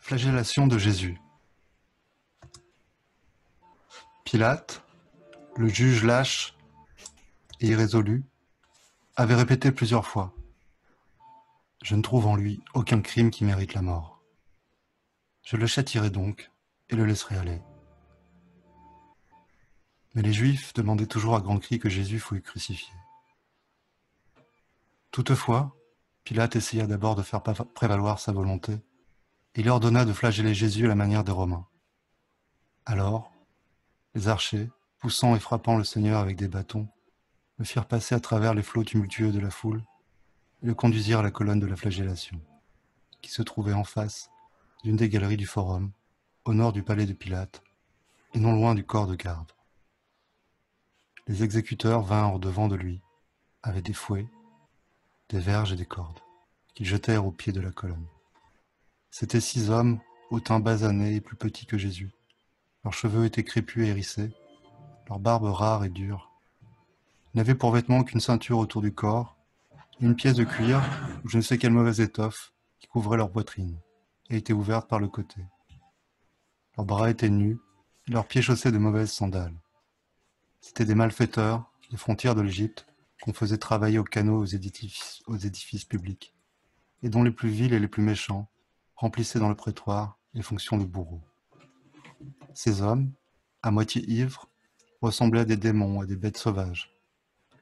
Flagellation de Jésus. Pilate, le juge lâche et irrésolu, avait répété plusieurs fois : « Je ne trouve en lui aucun crime qui mérite la mort. Je le châtierai donc et le laisserai aller. » Mais les Juifs demandaient toujours à grands cris que Jésus fût crucifié. Toutefois, Pilate essaya d'abord de faire prévaloir sa volonté. Il ordonna de flageller Jésus à la manière des Romains. Alors, les archers, poussant et frappant le Seigneur avec des bâtons, le firent passer à travers les flots tumultueux de la foule et le conduisirent à la colonne de la flagellation, qui se trouvait en face d'une des galeries du Forum, au nord du palais de Pilate, et non loin du corps de garde. Les exécuteurs vinrent au-devant de lui, avec des fouets, des verges et des cordes, qu'ils jetèrent au pied de la colonne. C'étaient 6 hommes, au teint basané et plus petits que Jésus. Leurs cheveux étaient crépus et hérissés, leurs barbes rares et dures. Ils n'avaient pour vêtement qu'une ceinture autour du corps, et une pièce de cuir, ou je ne sais quelle mauvaise étoffe, qui couvrait leur poitrine, et était ouverte par le côté. Leurs bras étaient nus, et leurs pieds chaussaient de mauvaises sandales. C'étaient des malfaiteurs, des frontières de l'Égypte, qu'on faisait travailler au canot aux édifices publics, et dont les plus vils et les plus méchants remplissaient dans le prétoire les fonctions de bourreaux. Ces hommes, à moitié ivres, ressemblaient à des démons, à des bêtes sauvages.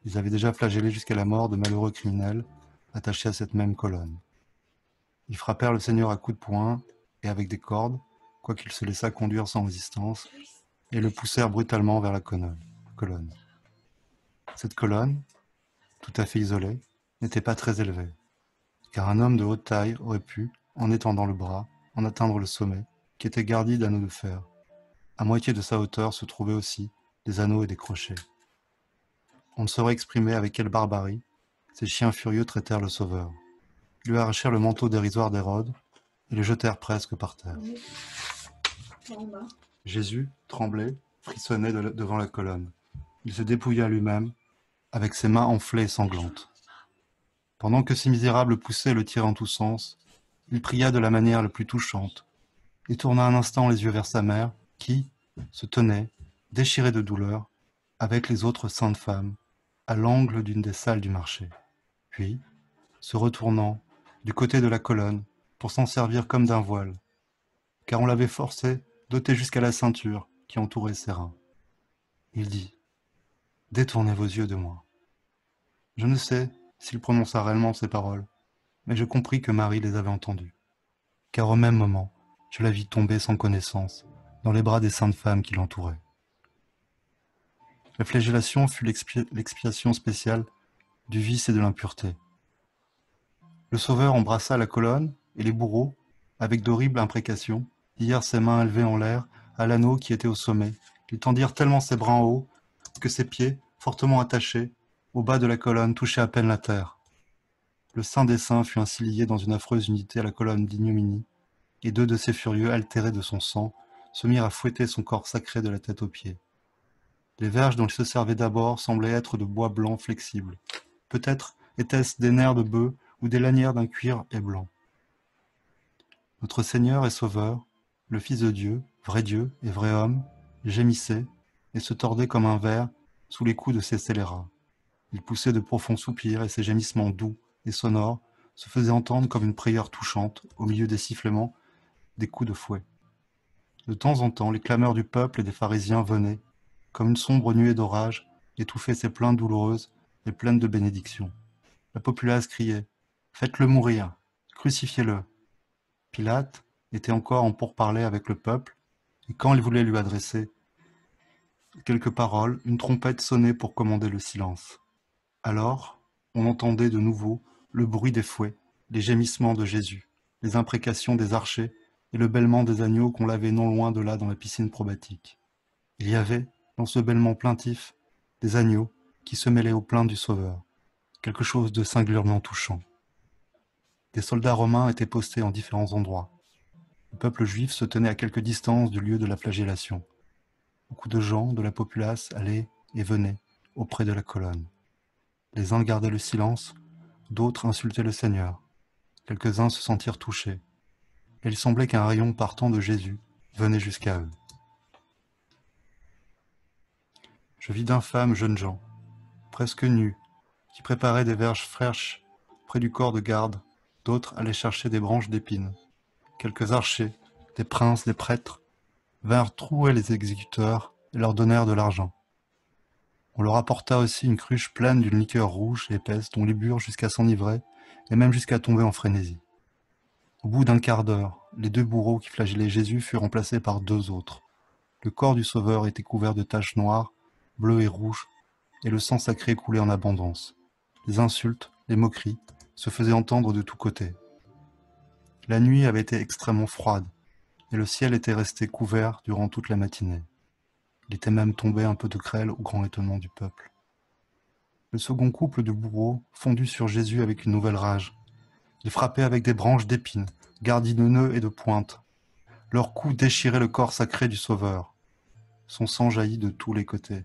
Ils avaient déjà flagellé jusqu'à la mort de malheureux criminels attachés à cette même colonne. Ils frappèrent le Seigneur à coups de poing et avec des cordes, quoiqu'il se laissât conduire sans résistance, et le poussèrent brutalement vers la colonne. Cette colonne, tout à fait isolée, n'était pas très élevée, car un homme de haute taille aurait pu, en étendant le bras, en atteindre le sommet, qui était garni d'anneaux de fer. À moitié de sa hauteur se trouvaient aussi des anneaux et des crochets. On ne saurait exprimer avec quelle barbarie ces chiens furieux traitèrent le Sauveur. Ils lui arrachèrent le manteau dérisoire d'Hérode et le jetèrent presque par terre. Jésus tremblait, frissonnait devant la colonne. Il se dépouilla lui-même, avec ses mains enflées et sanglantes. Pendant que ces misérables poussaient et le tiraient en tous sens, il pria de la manière la plus touchante, et tourna un instant les yeux vers sa mère, qui se tenait, déchirée de douleur, avec les autres saintes femmes, à l'angle d'une des salles du marché. Puis, se retournant du côté de la colonne pour s'en servir comme d'un voile, car on l'avait forcé d'ôter jusqu'à la ceinture qui entourait ses reins. Il dit : « Détournez vos yeux de moi. » Je ne sais s'il prononça réellement ces paroles, mais je compris que Marie les avait entendues, car au même moment, je la vis tomber sans connaissance dans les bras des saintes femmes qui l'entouraient. La flagellation fut l'expiation spéciale du vice et de l'impureté. Le Sauveur embrassa la colonne, et les bourreaux, avec d'horribles imprécations, lièrent ses mains élevées en l'air à l'anneau qui était au sommet. Ils tendirent tellement ses bras en haut que ses pieds, fortement attachés, au bas de la colonne, touchaient à peine la terre. Le Saint des Saints fut ainsi lié dans une affreuse unité à la colonne d'ignominie, et 2 de ces furieux, altérés de son sang, se mirent à fouetter son corps sacré de la tête aux pieds. Les verges dont il se servait d'abord semblaient être de bois blanc flexible. Peut-être étaient-ce des nerfs de bœuf ou des lanières d'un cuir et blanc. Notre Seigneur et Sauveur, le Fils de Dieu et vrai homme, gémissait et se tordait comme un ver sous les coups de ses scélérats. Il poussait de profonds soupirs et ses gémissements doux et sonores se faisaient entendre comme une prière touchante au milieu des sifflements des coups de fouet. De temps en temps, les clameurs du peuple et des pharisiens venaient, comme une sombre nuée d'orage, étouffer ces plaintes douloureuses et pleines de bénédictions. La populace criait : « Faites-le mourir, crucifiez-le !» Pilate était encore en pourparlers avec le peuple, et quand il voulait lui adresser quelques paroles, une trompette sonnait pour commander le silence. Alors, on entendait de nouveau le bruit des fouets, les gémissements de Jésus, les imprécations des archers et le bêlement des agneaux qu'on lavait non loin de là dans la piscine probatique. Il y avait, dans ce bêlement plaintif, des agneaux qui se mêlaient aux plaintes du Sauveur, quelque chose de singulièrement touchant. Des soldats romains étaient postés en différents endroits. Le peuple juif se tenait à quelque distance du lieu de la flagellation. Beaucoup de gens de la populace allaient et venaient auprès de la colonne. Les uns gardaient le silence, d'autres insultaient le Seigneur. Quelques-uns se sentirent touchés. et il semblait qu'un rayon partant de Jésus venait jusqu'à eux. Je vis d'infâmes jeunes gens, presque nus, qui préparaient des verges fraîches près du corps de garde, d'autres allaient chercher des branches d'épines. Quelques archers, des princes, des prêtres, vinrent trouer les exécuteurs et leur donnèrent de l'argent. On leur apporta aussi une cruche pleine d'une liqueur rouge et épaisse dont ils burent jusqu'à s'enivrer et même jusqu'à tomber en frénésie. Au bout d'un quart d'heure, les 2 bourreaux qui flagellaient Jésus furent remplacés par 2 autres. Le corps du Sauveur était couvert de taches noires, bleues et rouges, et le sang sacré coulait en abondance. Les insultes, les moqueries se faisaient entendre de tous côtés. La nuit avait été extrêmement froide, et le ciel était resté couvert durant toute la matinée. Il était même tombé un peu de grêle au grand étonnement du peuple. Le second couple de bourreaux fondut sur Jésus avec une nouvelle rage. Ils frappaient avec des branches d'épines, garnies de nœuds et de pointes. Leurs coups déchiraient le corps sacré du Sauveur. Son sang jaillit de tous les côtés,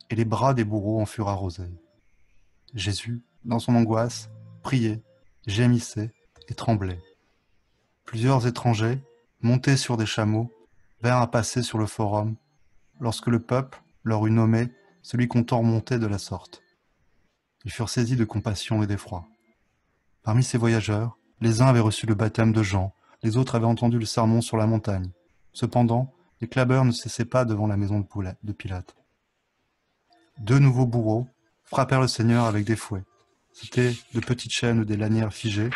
et les bras des bourreaux en furent arrosés. Jésus, dans son angoisse, priait, gémissait et tremblait. Plusieurs étrangers, montés sur des chameaux, vinrent à passer sur le forum, lorsque le peuple leur eut nommé celui qu'on tormentait de la sorte. Ils furent saisis de compassion et d'effroi. Parmi ces voyageurs, les uns avaient reçu le baptême de Jean, les autres avaient entendu le sermon sur la montagne. Cependant, les clameurs ne cessaient pas devant la maison de Pilate. 2 nouveaux bourreaux frappèrent le Seigneur avec des fouets. C'étaient de petites chaînes ou des lanières figées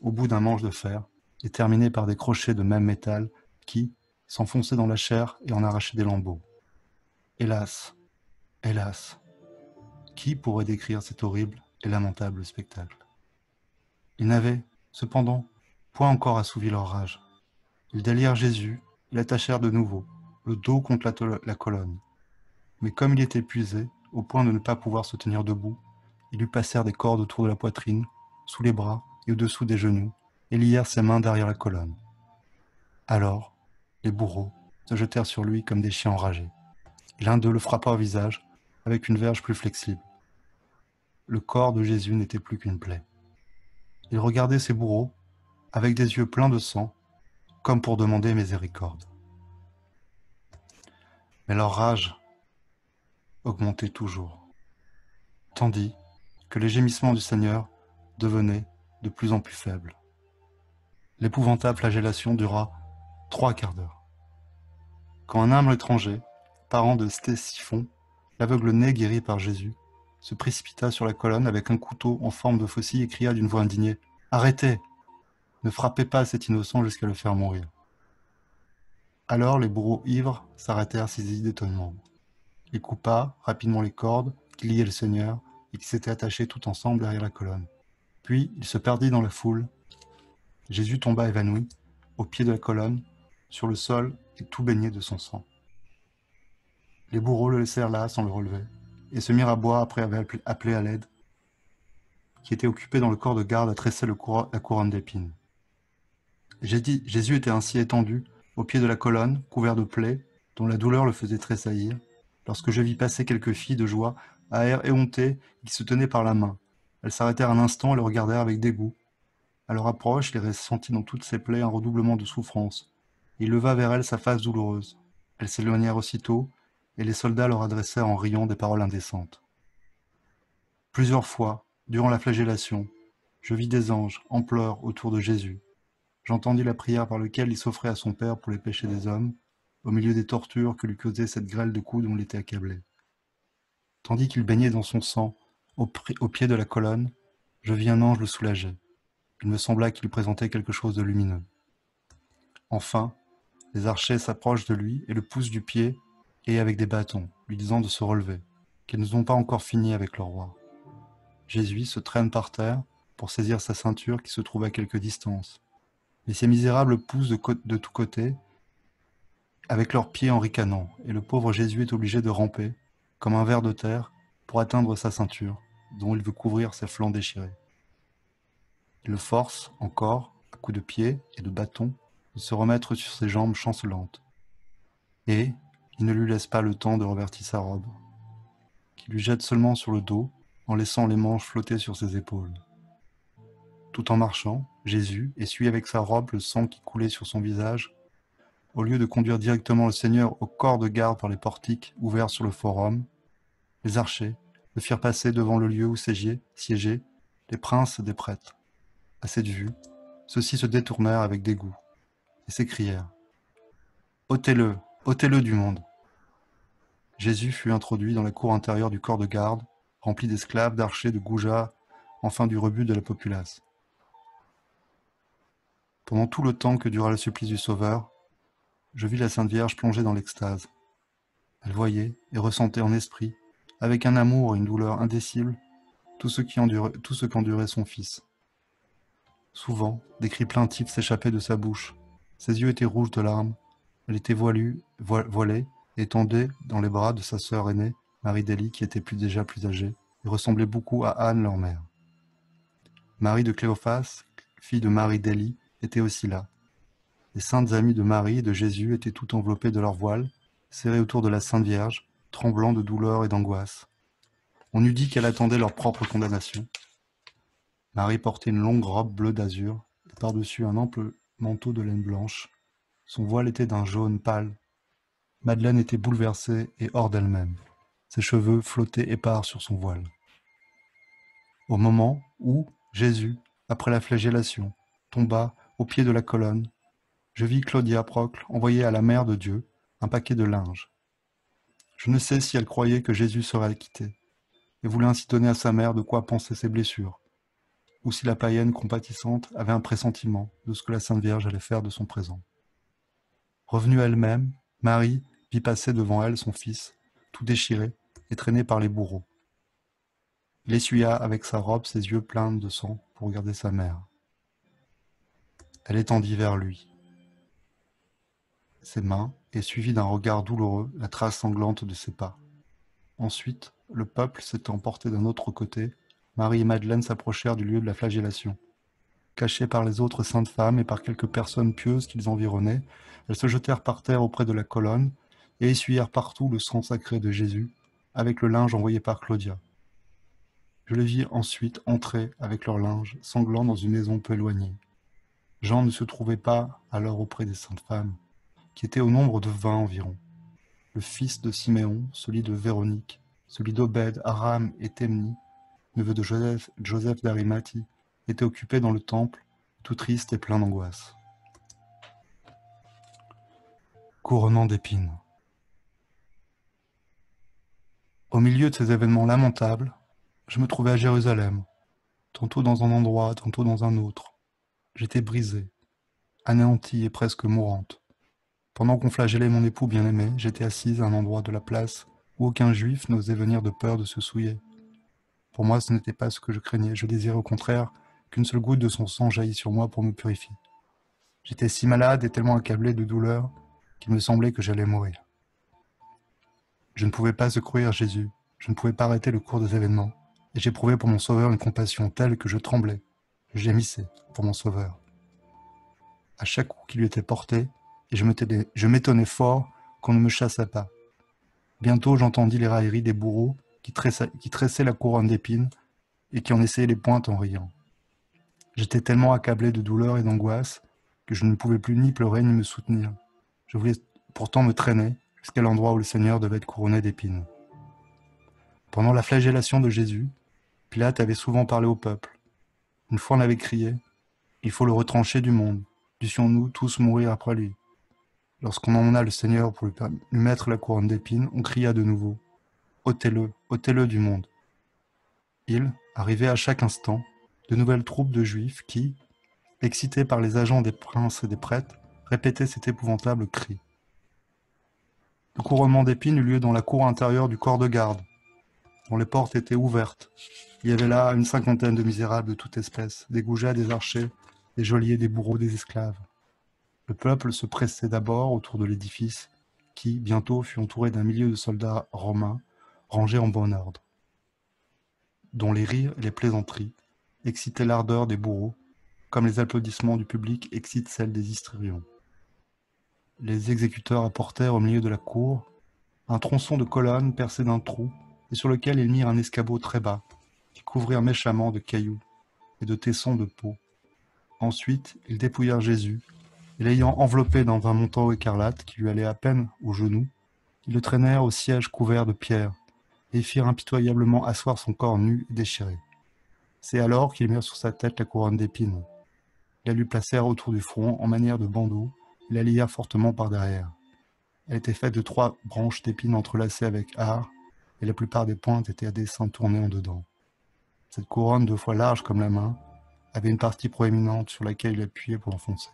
au bout d'un manche de fer et terminées par des crochets de même métal qui s'enfonçaient dans la chair et en arrachaient des lambeaux. Hélas, hélas, qui pourrait décrire cet horrible et lamentable spectacle? Ils n'avaient, cependant, point encore assouvi leur rage. Ils délièrent Jésus et l'attachèrent de nouveau, le dos contre la colonne. Mais comme il était épuisé, au point de ne pas pouvoir se tenir debout, ils lui passèrent des cordes autour de la poitrine, sous les bras et au-dessous des genoux, et lièrent ses mains derrière la colonne. Alors, les bourreaux se jetèrent sur lui comme des chiens enragés. L'un d'eux le frappa au visage avec une verge plus flexible. Le corps de Jésus n'était plus qu'une plaie. Ils regardaient ces bourreaux avec des yeux pleins de sang, comme pour demander miséricorde. Mais leur rage augmentait toujours, tandis que les gémissements du Seigneur devenaient de plus en plus faibles. L'épouvantable flagellation dura 3 quarts d'heure. Quand un humble étranger, parent de Ctésiphon, l'aveugle né guéri par Jésus, se précipita sur la colonne avec un couteau en forme de faucille et cria d'une voix indignée : « Arrêtez ! Ne frappez pas cet innocent jusqu'à le faire mourir. » Alors les bourreaux ivres s'arrêtèrent saisis d'étonnement. Il coupa rapidement les cordes qui liaient le Seigneur et qui s'étaient attachées tout ensemble derrière la colonne. Puis il se perdit dans la foule. Jésus tomba évanoui, au pied de la colonne, sur le sol et tout baigné de son sang. Les bourreaux le laissèrent là sans le relever, et se mirent à boire après avoir appelé à l'aide, qui était occupé dans le corps de garde à tresser la couronne d'épines. Jésus était ainsi étendu, au pied de la colonne, couvert de plaies, dont la douleur le faisait tressaillir, lorsque je vis passer quelques filles de joie, à air éhonté, qui se tenaient par la main. Elles s'arrêtèrent un instant et le regardèrent avec dégoût. À leur approche, il ressentit dans toutes ses plaies un redoublement de souffrance. Il leva vers elles sa face douloureuse. Elles s'éloignèrent aussitôt, et les soldats leur adressèrent en riant des paroles indécentes. Plusieurs fois, durant la flagellation, je vis des anges en pleurs autour de Jésus. J'entendis la prière par laquelle il s'offrait à son Père pour les péchés des hommes, au milieu des tortures que lui causait cette grêle de coups dont il était accablé. Tandis qu'il baignait dans son sang, au pied de la colonne, je vis un ange le soulager. Il me sembla qu'il lui présentait quelque chose de lumineux. Enfin, les archers s'approchent de lui et le poussent du pied et avec des bâtons, lui disant de se relever, qu'ils n'ont pas encore fini avec leur roi. Jésus se traîne par terre pour saisir sa ceinture qui se trouve à quelque distance. Mais ces misérables poussent de tous côtés, avec leurs pieds en ricanant, et le pauvre Jésus est obligé de ramper, comme un ver de terre, pour atteindre sa ceinture, dont il veut couvrir ses flancs déchirés. Il le force, encore, à coups de pied et de bâton, de se remettre sur ses jambes chancelantes. Et il ne lui laisse pas le temps de revêtir sa robe, qu'il lui jette seulement sur le dos, en laissant les manches flotter sur ses épaules. Tout en marchant, Jésus essuyait avec sa robe le sang qui coulait sur son visage. Au lieu de conduire directement le Seigneur au corps de garde par les portiques ouverts sur le forum, les archers le firent passer devant le lieu où siégeaient les princes des prêtres. À cette vue, ceux-ci se détournèrent avec dégoût et s'écrièrent : « Ôtez-le, ôtez-le du monde !» Jésus fut introduit dans la cour intérieure du corps de garde, rempli d'esclaves, d'archers, de goujats, enfin du rebut de la populace. Pendant tout le temps que dura le supplice du Sauveur, je vis la Sainte Vierge plongée dans l'extase. Elle voyait et ressentait en esprit, avec un amour et une douleur indicibles, tout ce qu'endurait son Fils. Souvent, des cris plaintifs s'échappaient de sa bouche. Ses yeux étaient rouges de larmes. Elle était voilée et tendait dans les bras de sa sœur aînée, Marie d'Élie, qui était déjà plus âgée, et ressemblait beaucoup à Anne, leur mère. Marie de Cléophas, fille de Marie d'Élie, était aussi là. Les saintes amies de Marie et de Jésus étaient toutes enveloppées de leur voile, serrées autour de la Sainte Vierge, tremblant de douleur et d'angoisse. On eût dit qu'elle attendait leur propre condamnation. Marie portait une longue robe bleue d'azur, et par-dessus un ample manteau de laine blanche. Son voile était d'un jaune pâle. Madeleine était bouleversée et hors d'elle-même. Ses cheveux flottaient épars sur son voile. Au moment où Jésus, après la flagellation, tomba au pied de la colonne, je vis Claudia Procle envoyer à la Mère de Dieu un paquet de linge. Je ne sais si elle croyait que Jésus serait acquitté, et voulait ainsi donner à sa mère de quoi panser ses blessures, ou si la païenne compatissante avait un pressentiment de ce que la Sainte Vierge allait faire de son présent. Revenue à elle-même, Marie vit passer devant elle son fils, tout déchiré et traîné par les bourreaux. Il essuya avec sa robe ses yeux pleins de sang pour regarder sa mère. Elle étendit vers lui ses mains et suivit d'un regard douloureux la trace sanglante de ses pas. Ensuite, le peuple s'étant porté d'un autre côté, Marie et Madeleine s'approchèrent du lieu de la flagellation. Cachées par les autres saintes femmes et par quelques personnes pieuses qu'ils environnaient, elles se jetèrent par terre auprès de la colonne et essuyèrent partout le sang sacré de Jésus, avec le linge envoyé par Claudia. Je les vis ensuite entrer avec leur linge, sanglant dans une maison peu éloignée. Jean ne se trouvait pas alors auprès des saintes femmes, qui étaient au nombre de 20 environ. Le fils de Siméon, celui de Véronique, celui d'Obed, Aram et Thémni, neveu de Joseph d'Arimathie, était occupé dans le temple, tout triste et plein d'angoisse. Couronnement d'épines. Au milieu de ces événements lamentables, je me trouvais à Jérusalem, tantôt dans un endroit, tantôt dans un autre. J'étais brisée, anéantie et presque mourante. Pendant qu'on flagellait mon époux bien-aimé, j'étais assise à un endroit de la place où aucun juif n'osait venir de peur de se souiller. Pour moi, ce n'était pas ce que je craignais. Je désirais au contraire qu'une seule goutte de son sang jaillisse sur moi pour me purifier. J'étais si malade et tellement accablé de douleur qu'il me semblait que j'allais mourir. Je ne pouvais pas secourir Jésus, je ne pouvais pas arrêter le cours des événements, et j'éprouvais pour mon Sauveur une compassion telle que je tremblais, je gémissais pour mon Sauveur. À chaque coup qui lui était porté, et je m'étonnais fort qu'on ne me chassât pas. Bientôt j'entendis les railleries des bourreaux qui tressaient la couronne d'épines et qui en essayaient les pointes en riant. J'étais tellement accablé de douleur et d'angoisse que je ne pouvais plus ni pleurer ni me soutenir. Je voulais pourtant me traîner jusqu'à l'endroit où le Seigneur devait être couronné d'épines. Pendant la flagellation de Jésus, Pilate avait souvent parlé au peuple. Une fois on avait crié « Il faut le retrancher du monde, dussions-nous tous mourir après lui ». Lorsqu'on emmena le Seigneur pour lui mettre la couronne d'épines, on cria de nouveau « Ôtez-le, ôtez-le du monde ». Il arrivait à chaque instant de nouvelles troupes de Juifs qui, excités par les agents des princes et des prêtres, répétaient cet épouvantable cri. Le couronnement d'épines eut lieu dans la cour intérieure du corps de garde, dont les portes étaient ouvertes. Il y avait là une cinquantaine de misérables de toute espèce, des goujats, des archers, des geôliers, des bourreaux, des esclaves. Le peuple se pressait d'abord autour de l'édifice, qui, bientôt, fut entouré d'un milieu de soldats romains, rangés en bon ordre, dont les rires et les plaisanteries excitaient l'ardeur des bourreaux, comme les applaudissements du public excitent celles des histrions. Les exécuteurs apportèrent au milieu de la cour un tronçon de colonne percé d'un trou et sur lequel ils mirent un escabeau très bas, qui couvrirent méchamment de cailloux. et de tessons de peau. Ensuite, ils dépouillèrent Jésus, et l'ayant enveloppé dans un manteau écarlate qui lui allait à peine aux genoux, ils le traînèrent au siège couvert de pierres, et firent impitoyablement asseoir son corps nu et déchiré. C'est alors qu'ils mirent sur sa tête la couronne d'épines. Ils la lui placèrent autour du front en manière de bandeau, et la lièrent fortement par derrière. Elle était faite de 3 branches d'épines entrelacées avec art, et la plupart des pointes étaient à dessin tourné en dedans. Cette couronne, 2 fois large comme la main, avait une partie proéminente sur laquelle il appuyait pour l'enfoncer.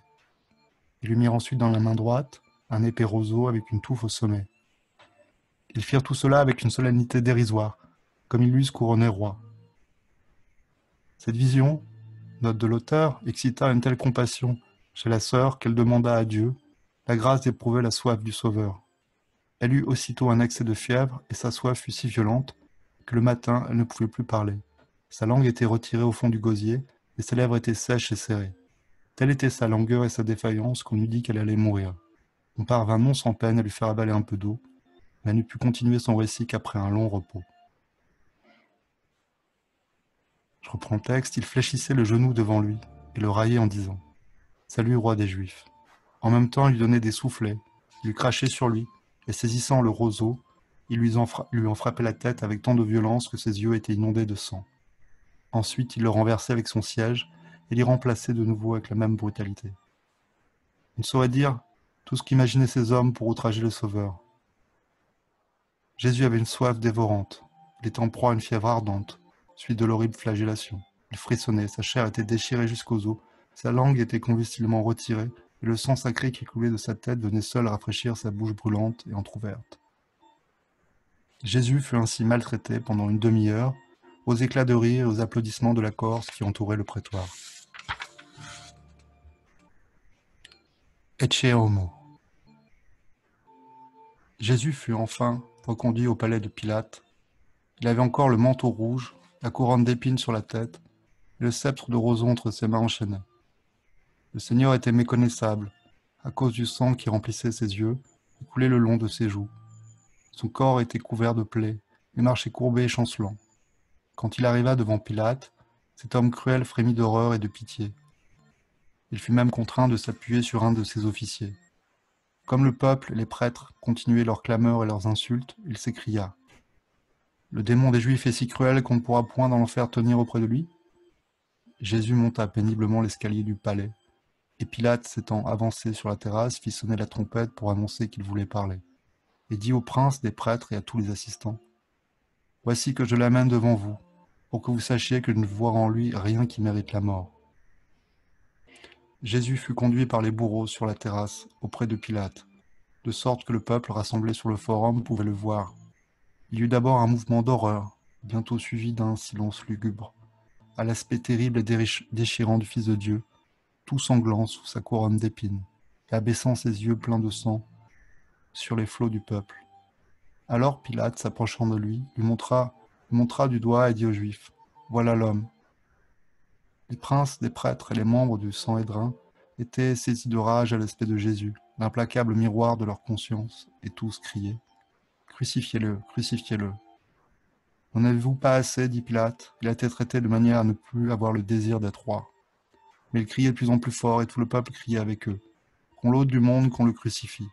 Ils lui mirent ensuite dans la main droite un épais roseau avec une touffe au sommet. Ils firent tout cela avec une solennité dérisoire, comme ils l'eussent couronné roi. Cette vision, note de l'auteur, excita une telle compassion chez la sœur qu'elle demanda à Dieu la grâce d'éprouver la soif du Sauveur. Elle eut aussitôt un accès de fièvre, et sa soif fut si violente que le matin elle ne pouvait plus parler. Sa langue était retirée au fond du gosier, et ses lèvres étaient sèches et serrées. Telle était sa langueur et sa défaillance qu'on eût dit qu'elle allait mourir. On parvint non sans peine à lui faire avaler un peu d'eau, mais elle ne put continuer son récit qu'après un long repos. Je reprends le texte. Il fléchissait le genou devant lui et le raillait en disant « Salut, roi des Juifs !» En même temps, il lui donnait des soufflets, il lui crachait sur lui, et saisissant le roseau, il lui en frappait la tête avec tant de violence que ses yeux étaient inondés de sang. Ensuite, il le renversait avec son siège et l'y remplaçait de nouveau avec la même brutalité. On ne saurait dire tout ce qu'imaginaient ces hommes pour outrager le Sauveur. Jésus avait une soif dévorante. Il était en proie à une fièvre ardente, suite de l'horrible flagellation. Il frissonnait, sa chair était déchirée jusqu'aux os, sa langue était convulsivement retirée, et le sang sacré qui coulait de sa tête venait seul rafraîchir sa bouche brûlante et entr'ouverte. Jésus fut ainsi maltraité pendant une demi-heure, aux éclats de rire et aux applaudissements de la Corse qui entourait le prétoire. Ecce homo. Jésus fut enfin reconduit au palais de Pilate. Il avait encore le manteau rouge, la couronne d'épines sur la tête, et le sceptre de roseau entre ses mains enchaînées. Le Seigneur était méconnaissable, à cause du sang qui remplissait ses yeux et coulait le long de ses joues. Son corps était couvert de plaies, et marchait courbé et chancelant. Quand il arriva devant Pilate, cet homme cruel frémit d'horreur et de pitié. Il fut même contraint de s'appuyer sur un de ses officiers. Comme le peuple et les prêtres continuaient leurs clameurs et leurs insultes, il s'écria « Le démon des Juifs est si cruel qu'on ne pourra point dans l'enfer tenir auprès de lui ?» Jésus monta péniblement l'escalier du palais, et Pilate, s'étant avancé sur la terrasse, fit sonner la trompette pour annoncer qu'il voulait parler, et dit aux princes des prêtres et à tous les assistants « Voici que je l'amène devant vous, pour que vous sachiez que je ne vois en lui rien qui mérite la mort. » Jésus fut conduit par les bourreaux sur la terrasse, auprès de Pilate, de sorte que le peuple rassemblé sur le forum pouvait le voir. Il y eut d'abord un mouvement d'horreur, bientôt suivi d'un silence lugubre, à l'aspect terrible et déchirant du Fils de Dieu, tout sanglant sous sa couronne d'épines, et abaissant ses yeux pleins de sang sur les flots du peuple. Alors Pilate, s'approchant de lui, lui montra du doigt et dit aux Juifs « Voilà l'homme !» Les princes, des prêtres et les membres du Sanhédrin étaient saisis de rage à l'aspect de Jésus, l'implacable miroir de leur conscience, et tous criaient « Crucifiez-le, crucifiez-le !» N'en avez-vous pas assez, dit Pilate. Il a été traité de manière à ne plus avoir le désir d'être roi. Mais ils criaient de plus en plus fort, et tout le peuple criait avec eux. Qu'on l'ôte du monde, qu'on le crucifie.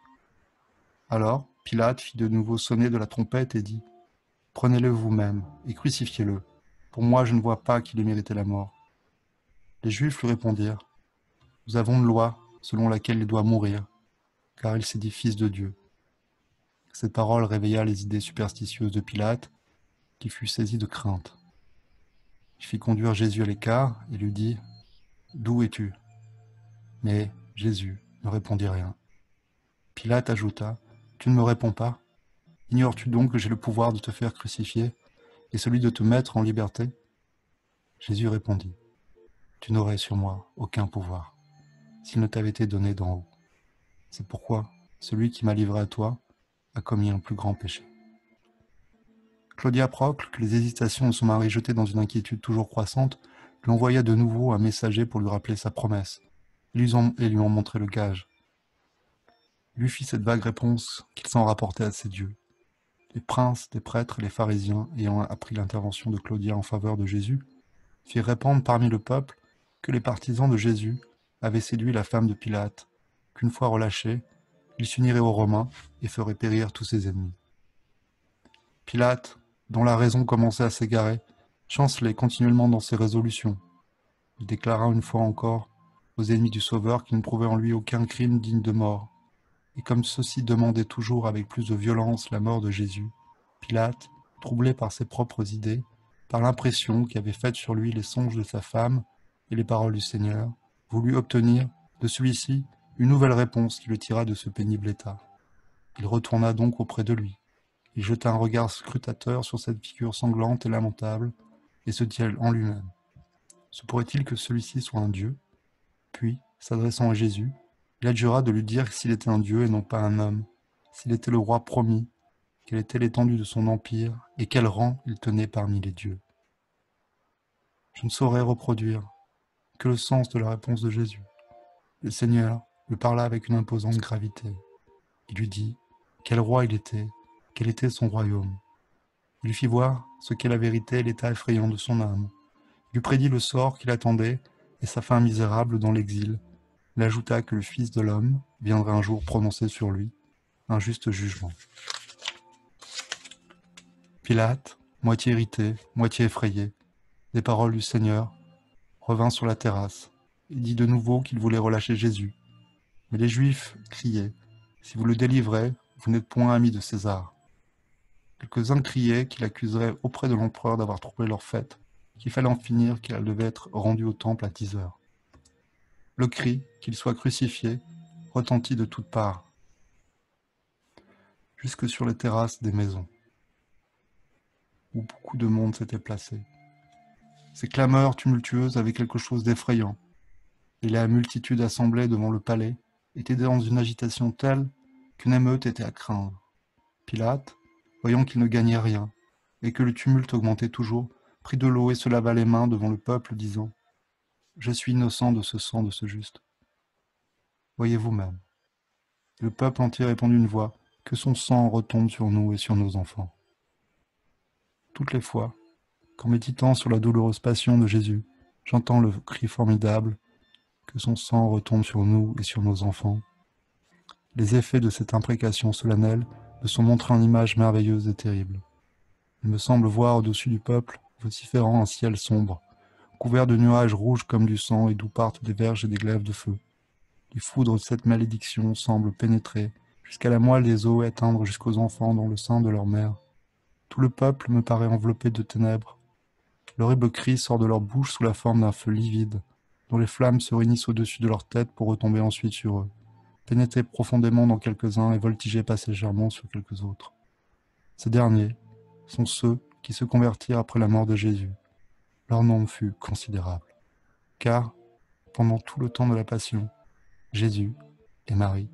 Alors, Pilate fit de nouveau sonner de la trompette et dit « Prenez-le vous-même, et crucifiez-le. Pour moi, je ne vois pas qu'il ait mérité la mort. » Les Juifs lui répondirent « Nous avons une loi selon laquelle il doit mourir, car il s'est dit fils de Dieu. » Cette parole réveilla les idées superstitieuses de Pilate, qui fut saisi de crainte. Il fit conduire Jésus à l'écart et lui dit « D'où es-tu » Mais Jésus ne répondit rien. Pilate ajouta « Tu ne me réponds pas? Ignores-tu donc que j'ai le pouvoir de te faire crucifier et celui de te mettre en liberté ?» Jésus répondit « Tu n'aurais sur moi aucun pouvoir, s'il ne t'avait été donné d'en haut. C'est pourquoi celui qui m'a livré à toi a commis un plus grand péché. » Claudia Procle, que les hésitations de son mari jetaient dans une inquiétude toujours croissante, lui envoya de nouveau un messager pour lui rappeler sa promesse, et lui en montrer le gage. Il lui fit cette vague réponse qu'il s'en rapportait à ses dieux. Les princes, les prêtres et les pharisiens, ayant appris l'intervention de Claudia en faveur de Jésus, firent répandre parmi le peuple que les partisans de Jésus avaient séduit la femme de Pilate, qu'une fois relâché, il s'unirait aux Romains et ferait périr tous ses ennemis. Pilate, dont la raison commençait à s'égarer, chancelait continuellement dans ses résolutions. Il déclara une fois encore aux ennemis du Sauveur qu'il ne prouvait en lui aucun crime digne de mort. Et comme ceux-ci demandaient toujours avec plus de violence la mort de Jésus, Pilate, troublé par ses propres idées, par l'impression qu'avaient faite sur lui les songes de sa femme et les paroles du Seigneur, voulut obtenir de celui-ci une nouvelle réponse qui le tira de ce pénible état. Il retourna donc auprès de lui. Il jeta un regard scrutateur sur cette figure sanglante et lamentable, et se dit en lui-même: se pourrait-il que celui-ci soit un dieu? Puis, s'adressant à Jésus, il adjura de lui dire s'il était un dieu et non pas un homme, s'il était le roi promis, quelle était l'étendue de son empire et quel rang il tenait parmi les dieux. Je ne saurais reproduire que le sens de la réponse de Jésus. Le Seigneur lui parla avec une imposante gravité. Il lui dit quel roi il était, quel était son royaume. Il lui fit voir ce qu'est la vérité et l'état effrayant de son âme. Il lui prédit le sort qui l'attendait et sa fin misérable dans l'exil. Il ajouta que le Fils de l'homme viendrait un jour prononcer sur lui un juste jugement. Pilate, moitié irrité, moitié effrayé, des paroles du Seigneur, revint sur la terrasse et dit de nouveau qu'il voulait relâcher Jésus. Mais les Juifs criaient: si vous le délivrez, vous n'êtes point ami de César. Quelques-uns criaient qu'il accuserait auprès de l'empereur d'avoir troublé leur fête, qu'il fallait en finir, qu'elle devait être rendue au temple à 10 heures. Le cri qu'il soit crucifié retentit de toutes parts, jusque sur les terrasses des maisons, où beaucoup de monde s'était placé. Ces clameurs tumultueuses avaient quelque chose d'effrayant, et la multitude assemblée devant le palais était dans une agitation telle qu'une émeute était à craindre. Pilate, voyant qu'il ne gagnait rien, et que le tumulte augmentait toujours, prit de l'eau et se lava les mains devant le peuple, disant: je suis innocent de ce sang de ce juste. Voyez vous-même. Le peuple entier répondit d'une voix: que son sang retombe sur nous et sur nos enfants. Toutes les fois, qu'en méditant sur la douloureuse passion de Jésus, j'entends le cri formidable: que son sang retombe sur nous et sur nos enfants, les effets de cette imprécation solennelle me sont montrés en images merveilleuses et terribles. Il me semble voir au-dessus du peuple, vociférant, un ciel sombre, couvert de nuages rouges comme du sang et d'où partent des verges et des glaives de feu. Les foudres de cette malédiction semblent pénétrer jusqu'à la moelle des os et atteindre jusqu'aux enfants dans le sein de leur mère. Tout le peuple me paraît enveloppé de ténèbres. L'horrible cri sort de leur bouche sous la forme d'un feu livide, dont les flammes se réunissent au-dessus de leur tête pour retomber ensuite sur eux, pénétrer profondément dans quelques-uns et voltiger passagèrement sur quelques autres. Ces derniers sont ceux qui se convertirent après la mort de Jésus. Leur nombre fut considérable, car, pendant tout le temps de la Passion, Jésus et Marie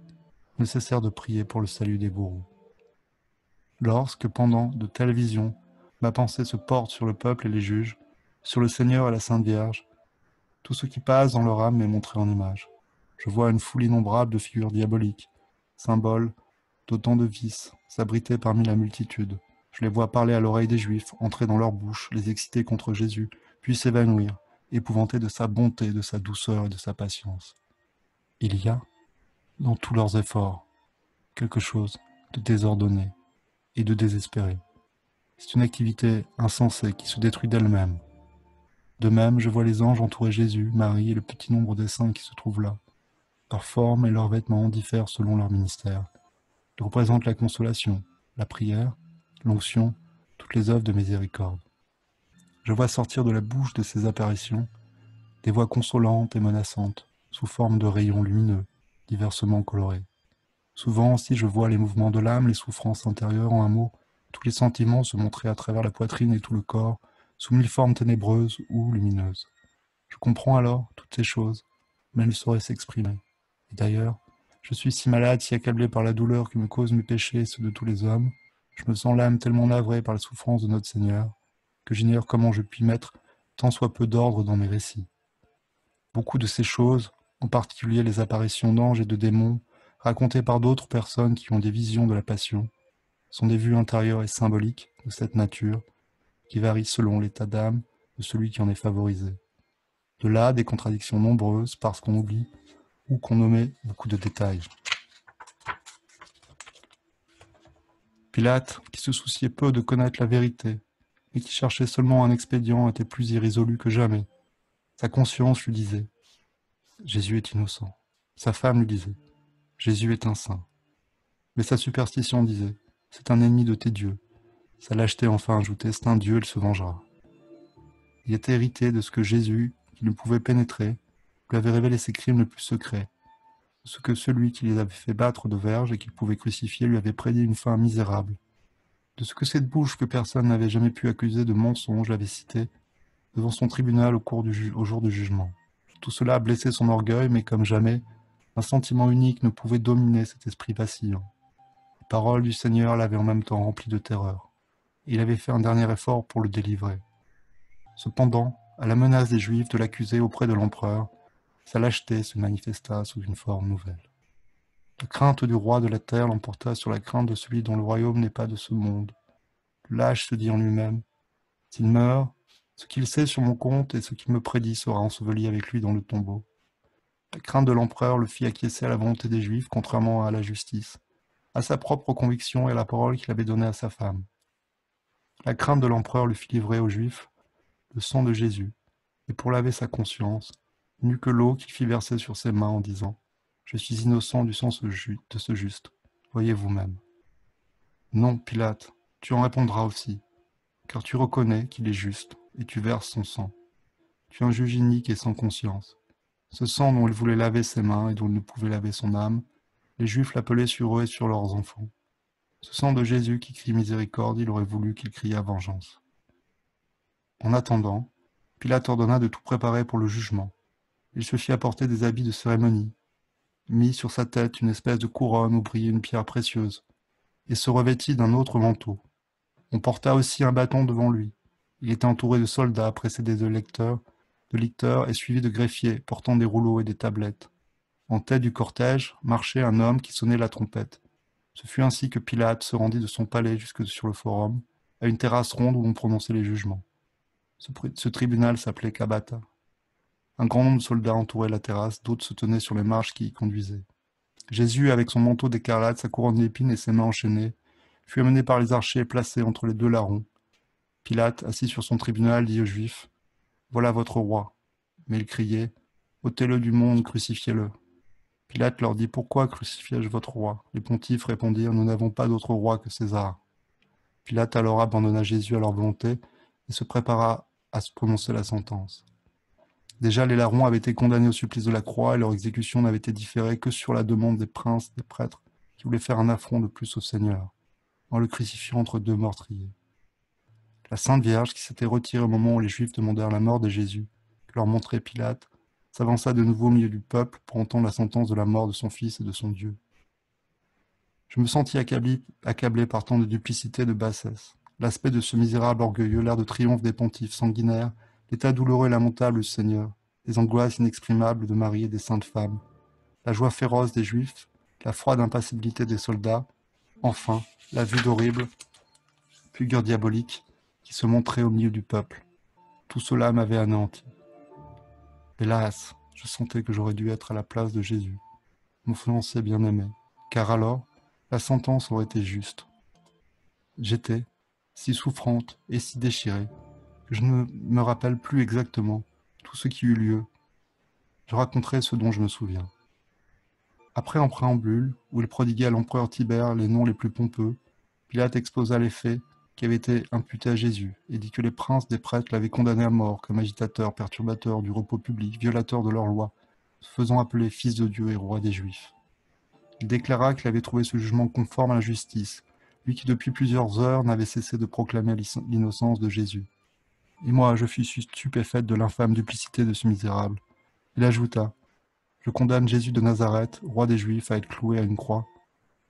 ne cessèrent de prier pour le salut des bourreaux. Lorsque, pendant de telles visions, ma pensée se porte sur le peuple et les juges, sur le Seigneur et la Sainte Vierge, tout ce qui passe dans leur âme m'est montré en image. Je vois une foule innombrable de figures diaboliques, symboles d'autant de vices, s'abriter parmi la multitude. Je les vois parler à l'oreille des Juifs, entrer dans leur bouche, les exciter contre Jésus, puis s'évanouir, épouvantés de sa bonté, de sa douceur et de sa patience. Il y a, dans tous leurs efforts, quelque chose de désordonné et de désespéré. C'est une activité insensée qui se détruit d'elle-même. De même, je vois les anges entourer Jésus, Marie et le petit nombre des saints qui se trouvent là. Leur forme et leurs vêtements diffèrent selon leur ministère. Ils représentent la consolation, la prière, l'onction, toutes les œuvres de miséricorde. Je vois sortir de la bouche de ces apparitions des voix consolantes et menaçantes, sous forme de rayons lumineux, diversement colorés. Souvent aussi je vois les mouvements de l'âme, les souffrances intérieures, en un mot, tous les sentiments se montrer à travers la poitrine et tout le corps, sous mille formes ténébreuses ou lumineuses. Je comprends alors toutes ces choses, mais elles ne sauraient s'exprimer. Et d'ailleurs, je suis si malade, si accablé par la douleur que me causent mes péchés et ceux de tous les hommes, je me sens l'âme tellement navrée par la souffrance de notre Seigneur, que j'ignore comment je puis mettre tant soit peu d'ordre dans mes récits. Beaucoup de ces choses, en particulier les apparitions d'anges et de démons, racontées par d'autres personnes qui ont des visions de la Passion, sont des vues intérieures et symboliques de cette nature, qui varient selon l'état d'âme de celui qui en est favorisé. De là, des contradictions nombreuses parce qu'on oublie ou qu'on omet beaucoup de détails. Pilate, qui se souciait peu de connaître la vérité, et qui cherchait seulement un expédient, était plus irrésolu que jamais. Sa conscience lui disait « Jésus est innocent ». Sa femme lui disait « Jésus est un saint ». Mais sa superstition disait « C'est un ennemi de tes dieux ». Sa lâcheté enfin ajoutait « C'est un dieu, il se vengera ». Il était hérité de ce que Jésus, qui ne pouvait pénétrer, lui avait révélé ses crimes les plus secrets, de ce que celui qui les avait fait battre de verge et qu'il pouvait crucifier lui avait prédit une fin misérable, de ce que cette bouche que personne n'avait jamais pu accuser de mensonge l'avait cité devant son tribunal au jour du jugement. Tout cela a blessé son orgueil, mais comme jamais, un sentiment unique ne pouvait dominer cet esprit vacillant. Les paroles du Seigneur l'avaient en même temps rempli de terreur, et il avait fait un dernier effort pour le délivrer. Cependant, à la menace des Juifs de l'accuser auprès de l'empereur, sa lâcheté se manifesta sous une forme nouvelle. La crainte du roi de la terre l'emporta sur la crainte de celui dont le royaume n'est pas de ce monde. Le lâche se dit en lui-même, « S'il meurt, ce qu'il sait sur mon compte et ce qu'il me prédit sera enseveli avec lui dans le tombeau. » La crainte de l'empereur le fit acquiescer à la volonté des Juifs, contrairement à la justice, à sa propre conviction et à la parole qu'il avait donnée à sa femme. La crainte de l'empereur le fit livrer aux Juifs le sang de Jésus, et pour laver sa conscience, il n'eut que l'eau qu'il fit verser sur ses mains en disant « Je suis innocent du sang de ce juste, voyez vous-même. » Non, Pilate, tu en répondras aussi, car tu reconnais qu'il est juste, et tu verses son sang. Tu es un juge inique et sans conscience. Ce sang dont il voulait laver ses mains et dont il ne pouvait laver son âme, les Juifs l'appelaient sur eux et sur leurs enfants. Ce sang de Jésus qui crie miséricorde, il aurait voulu qu'il criât vengeance. En attendant, Pilate ordonna de tout préparer pour le jugement. Il se fit apporter des habits de cérémonie, mit sur sa tête une espèce de couronne où brillait une pierre précieuse, et se revêtit d'un autre manteau. On porta aussi un bâton devant lui. Il était entouré de soldats précédés de licteurs et suivis de greffiers portant des rouleaux et des tablettes. En tête du cortège marchait un homme qui sonnait la trompette. Ce fut ainsi que Pilate se rendit de son palais jusque sur le forum, à une terrasse ronde où l'on prononçait les jugements. Ce tribunal s'appelait Gabbatha. Un grand nombre de soldats entourait la terrasse, d'autres se tenaient sur les marches qui y conduisaient. Jésus, avec son manteau d'écarlate, sa couronne d'épines et ses mains enchaînées, fut amené par les archers et placé entre les deux larrons. Pilate, assis sur son tribunal, dit aux Juifs « Voilà votre roi ». Mais ils criaient « Ôtez-le du monde, crucifiez-le ». Pilate leur dit « Pourquoi crucifiez-je votre roi ?» Les pontifes répondirent « Nous n'avons pas d'autre roi que César ». Pilate alors abandonna Jésus à leur volonté et se prépara à se prononcer la sentence. Déjà, les larrons avaient été condamnés au supplice de la croix et leur exécution n'avait été différée que sur la demande des princes, des prêtres, qui voulaient faire un affront de plus au Seigneur, en le crucifiant entre deux meurtriers. La Sainte Vierge, qui s'était retirée au moment où les Juifs demandèrent la mort de Jésus, que leur montrait Pilate, s'avança de nouveau au milieu du peuple pour entendre la sentence de la mort de son fils et de son Dieu. Je me sentis accablé par tant de duplicité et de bassesse. L'aspect de ce misérable orgueilleux, l'air de triomphe des pontifes sanguinaires, l'état douloureux et lamentable du Seigneur, les angoisses inexprimables de Marie et des saintes femmes, la joie féroce des Juifs, la froide impassibilité des soldats, enfin, la vue d'horrible figure diabolique qui se montrait au milieu du peuple. Tout cela m'avait anéanti. Hélas, je sentais que j'aurais dû être à la place de Jésus, mon fiancé bien-aimé, car alors, la sentence aurait été juste. J'étais si souffrante et si déchirée que je ne me rappelle plus exactement tout ce qui eut lieu. Je raconterai ce dont je me souviens. Après un préambule, où il prodiguait à l'empereur Tibère les noms les plus pompeux, Pilate exposa les faits qui avaient été imputés à Jésus et dit que les princes des prêtres l'avaient condamné à mort comme agitateur, perturbateur du repos public, violateur de leur loi, se faisant appeler fils de Dieu et roi des Juifs. Il déclara qu'il avait trouvé ce jugement conforme à la justice, lui qui depuis plusieurs heures n'avait cessé de proclamer l'innocence de Jésus. Et moi, je fus stupéfaite de l'infâme duplicité de ce misérable. Il ajouta « Je condamne Jésus de Nazareth, roi des Juifs, à être cloué à une croix. »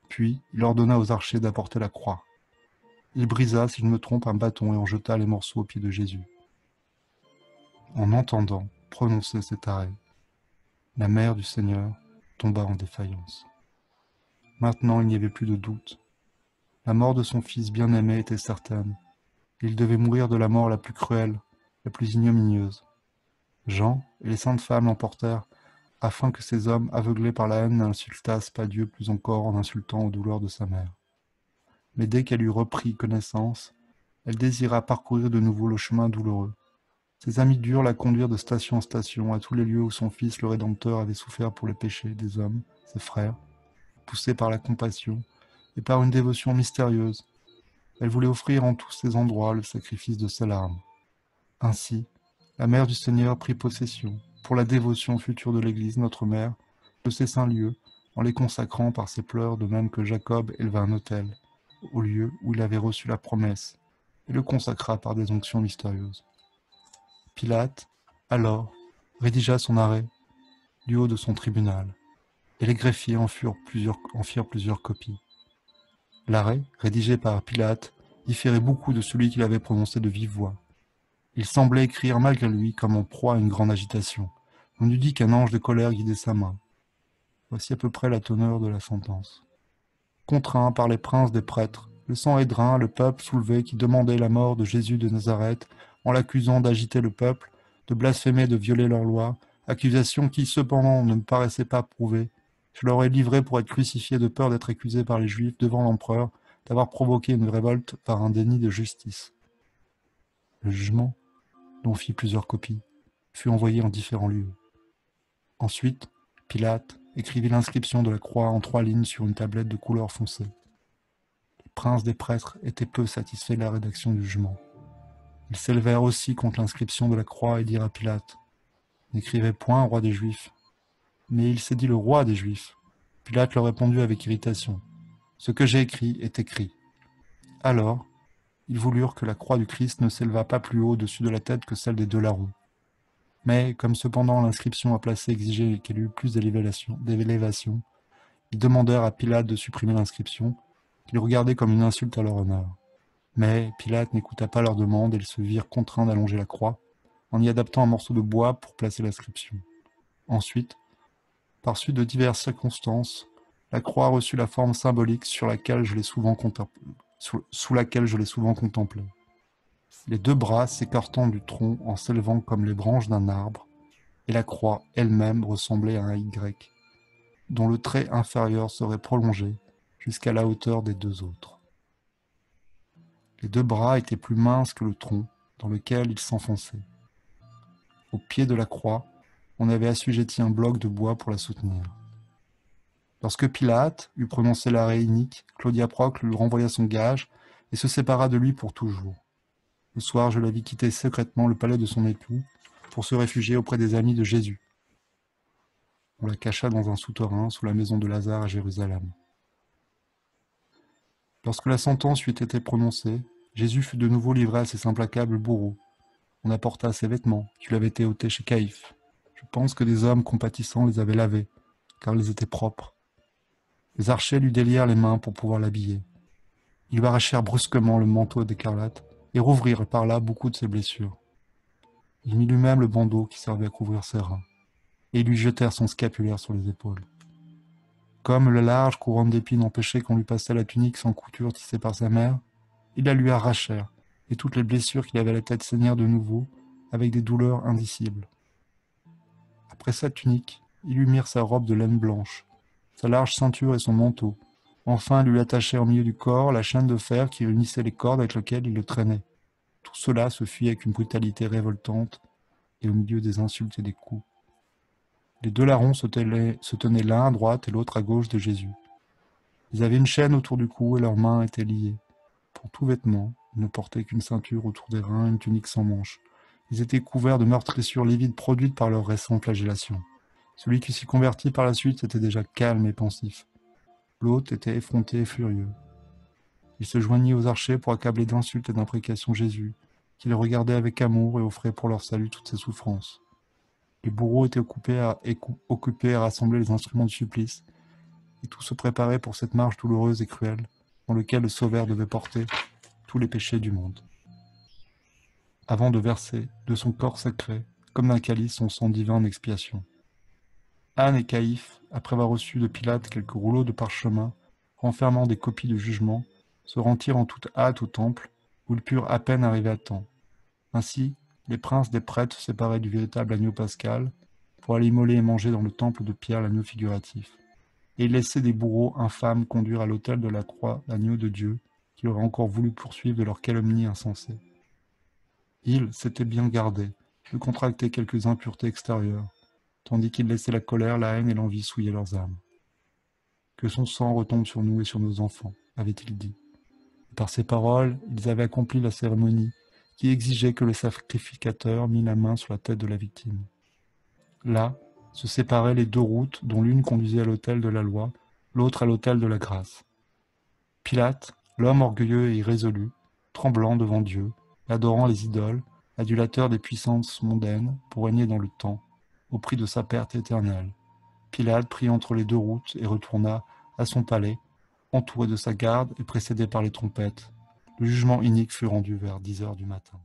Puis, il ordonna aux archers d'apporter la croix. Il brisa, si je ne me trompe, un bâton et en jeta les morceaux aux pieds de Jésus. En entendant prononcer cet arrêt, la mère du Seigneur tomba en défaillance. Maintenant, il n'y avait plus de doute. La mort de son fils bien-aimé était certaine. Il devait mourir de la mort la plus cruelle, la plus ignominieuse. Jean et les saintes femmes l'emportèrent, afin que ces hommes, aveuglés par la haine, n'insultassent pas Dieu plus encore en insultant aux douleurs de sa mère. Mais dès qu'elle eut repris connaissance, elle désira parcourir de nouveau le chemin douloureux. Ses amis durent la conduire de station en station, à tous les lieux où son Fils, le Rédempteur, avait souffert pour les péchés des hommes, ses frères, poussée par la compassion et par une dévotion mystérieuse. Elle voulait offrir en tous ces endroits le sacrifice de ses larmes. Ainsi, la Mère du Seigneur prit possession, pour la dévotion future de l'Église, notre Mère, de ces saints lieux, en les consacrant par ses pleurs, de même que Jacob éleva un autel, au lieu où il avait reçu la promesse, et le consacra par des onctions mystérieuses. Pilate, alors, rédigea son arrêt du haut de son tribunal, et les greffiers en firent plusieurs copies. L'arrêt, rédigé par Pilate, différait beaucoup de celui qu'il avait prononcé de vive voix. Il semblait écrire malgré lui comme en proie à une grande agitation. On eût dit qu'un ange de colère guidait sa main. Voici à peu près la teneur de la sentence. Contraint par les princes des prêtres, le Sanhédrin, le peuple soulevé qui demandait la mort de Jésus de Nazareth, en l'accusant d'agiter le peuple, de blasphémer, de violer leurs lois, accusation qui cependant ne me paraissait pas prouvée. Je l'aurais livré pour être crucifié de peur d'être accusé par les Juifs devant l'empereur, d'avoir provoqué une révolte par un déni de justice. Le jugement, dont fit plusieurs copies, fut envoyé en différents lieux. Ensuite, Pilate écrivit l'inscription de la croix en 3 lignes sur une tablette de couleur foncée. Les princes des prêtres étaient peu satisfaits de la rédaction du jugement. Ils s'élevèrent aussi contre l'inscription de la croix et dirent à Pilate : « N'écrivez point roi des Juifs. » Mais il s'est dit le roi des Juifs. Pilate leur répondit avec irritation : « Ce que j'ai écrit est écrit. » Alors, ils voulurent que la croix du Christ ne s'élevât pas plus haut au-dessus de la tête que celle des 2 larrons. Mais, comme cependant l'inscription à placer exigeait qu'elle eût plus d'élévation, ils demandèrent à Pilate de supprimer l'inscription, qu'ils regardaient comme une insulte à leur honneur. Mais Pilate n'écouta pas leur demande et ils se virent contraints d'allonger la croix, en y adaptant un morceau de bois pour placer l'inscription. Ensuite, par suite de diverses circonstances, la croix reçut la forme symbolique sous laquelle je l'ai souvent contemplée. Les 2 bras s'écartant du tronc en s'élevant comme les branches d'un arbre, et la croix elle-même ressemblait à un Y, dont le trait inférieur serait prolongé jusqu'à la hauteur des 2 autres. Les 2 bras étaient plus minces que le tronc, dans lequel ils s'enfonçaient. Au pied de la croix, on avait assujetti un bloc de bois pour la soutenir. Lorsque Pilate eut prononcé l'arrêt inique, Claudia Procle lui renvoya son gage et se sépara de lui pour toujours. Le soir, je la vis quitter secrètement le palais de son époux pour se réfugier auprès des amis de Jésus. On la cacha dans un souterrain sous la maison de Lazare à Jérusalem. Lorsque la sentence eut été prononcée, Jésus fut de nouveau livré à ses implacables bourreaux. On apporta ses vêtements, qui lui avaient été ôtés chez Caïphe. Je pense que des hommes compatissants les avaient lavés, car ils étaient propres. Les archers lui délièrent les mains pour pouvoir l'habiller. Ils lui arrachèrent brusquement le manteau d'écarlate et rouvrirent par là beaucoup de ses blessures. Il mit lui-même le bandeau qui servait à couvrir ses reins, et ils lui jetèrent son scapulaire sur les épaules. Comme la large couronne d'épines empêchait qu'on lui passât la tunique sans couture tissée par sa mère, ils la lui arrachèrent, et toutes les blessures qu'il avait à la tête saignèrent de nouveau, avec des douleurs indicibles. Après sa tunique, ils lui mirent sa robe de laine blanche, sa large ceinture et son manteau. Enfin, ils lui attachèrent au milieu du corps la chaîne de fer qui unissait les cordes avec lesquelles il le traînait. Tout cela se fit avec une brutalité révoltante et au milieu des insultes et des coups. Les 2 larrons se tenaient l'un à droite et l'autre à gauche de Jésus. Ils avaient une chaîne autour du cou et leurs mains étaient liées. Pour tout vêtement, ils ne portaient qu'une ceinture autour des reins et une tunique sans manches. Ils étaient couverts de meurtrissures livides produites par leur récente flagellation. Celui qui s'y convertit par la suite était déjà calme et pensif. L'autre était effronté et furieux. Il se joignit aux archers pour accabler d'insultes et d'imprécations Jésus, qui les regardait avec amour et offrait pour leur salut toutes ses souffrances. Les bourreaux étaient occupés à rassembler les instruments du supplice, et tout se préparait pour cette marche douloureuse et cruelle, dans laquelle le Sauveur devait porter tous les péchés du monde, avant de verser de son corps sacré, comme d'un calice, son sang divin en expiation. Anne et Caïphe, après avoir reçu de Pilate quelques rouleaux de parchemin renfermant des copies de jugement, se rendirent en toute hâte au temple, où ils purent à peine arriver à temps. Ainsi, Les princes des prêtres se séparaient du véritable agneau pascal pour aller immoler et manger dans le temple de Pierre l'agneau figuratif. Et ils laissaient des bourreaux infâmes conduire à l'autel de la croix l'agneau de Dieu qui aurait encore voulu poursuivre de leur calomnie insensée. Ils s'étaient bien gardés de contracter quelques impuretés extérieures, tandis qu'ils laissaient la colère, la haine et l'envie souiller leurs âmes. Que son sang retombe sur nous et sur nos enfants, avait-il dit. Et par ces paroles, ils avaient accompli la cérémonie qui exigeait que le sacrificateur mît la main sur la tête de la victime. Là, se séparaient les deux routes dont l'une conduisait à l'autel de la loi, l'autre à l'autel de la grâce. Pilate, l'homme orgueilleux et irrésolu, tremblant devant Dieu, adorant les idoles, adulateur des puissances mondaines pour régner dans le temps, au prix de sa perte éternelle. Pilate prit entre les deux routes et retourna à son palais, entouré de sa garde et précédé par les trompettes. Le jugement inique fut rendu vers 10 heures du matin.